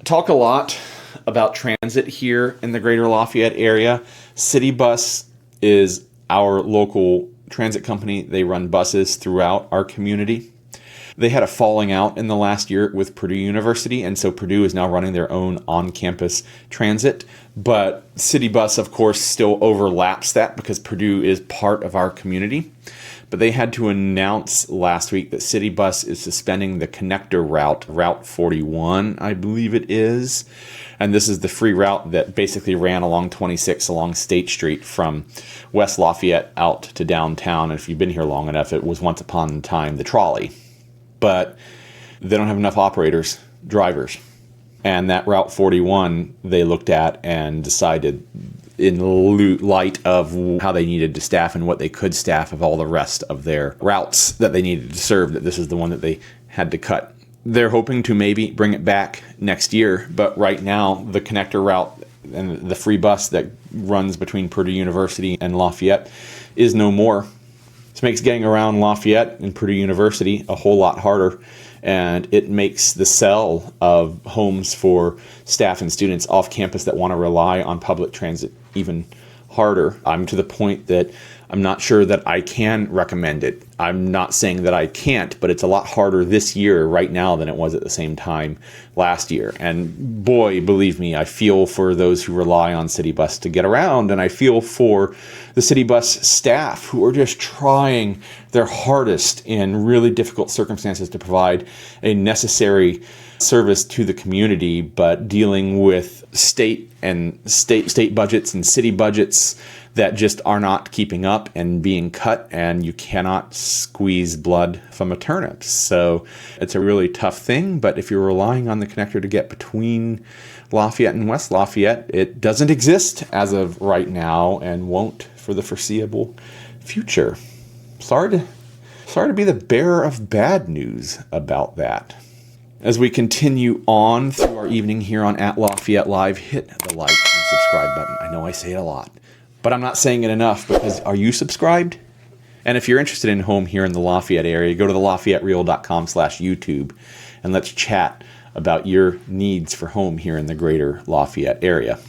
talk a lot about transit here in the Greater Lafayette area. City Bus is our local transit company. They run buses throughout our community. They had a falling out in the last year with Purdue University, and so Purdue is now running their own on-campus transit. But City Bus, of course, still overlaps that because Purdue is part of our community. But they had to announce last week that City Bus is suspending the connector route, Route 41, I believe it is. And this is the free route that basically ran along 26 along State Street from West Lafayette out to downtown. And if you've been here long enough, it was once upon a time the trolley. But they don't have enough drivers. And that Route 41 they looked at and decided, in light of how they needed to staff and what they could staff of all the rest of their routes that they needed to serve, that this is the one that they had to cut. They're hoping to maybe bring it back next year, but right now the connector route and the free bus that runs between Purdue University and Lafayette is no more. This makes getting around Lafayette and Purdue University a whole lot harder, and it makes the sell of homes for staff and students off campus that want to rely on public transit even harder. I'm to the point that I'm not sure that I can recommend it. I'm not saying that I can't, but it's a lot harder this year right now than it was at the same time last year. And boy, believe me, I feel for those who rely on City Bus to get around, and I feel for the City Bus staff who are just trying their hardest in really difficult circumstances to provide a necessary service to the community, but dealing with state budgets and city budgets that just are not keeping up and being cut, and you cannot squeeze blood from a turnip. So it's a really tough thing, but if you're relying on the connector to get between Lafayette and West Lafayette, it doesn't exist as of right now and won't for the foreseeable future. Sorry to be the bearer of bad news about that. As we continue on through our evening here on @Lafayette Live, hit the like and subscribe button. I know I say it a lot, but I'm not saying it enough, because are you subscribed? And if you're interested in home here in the Lafayette area, go to the LafayetteReal.com/YouTube and let's chat about your needs for home here in the Greater Lafayette area.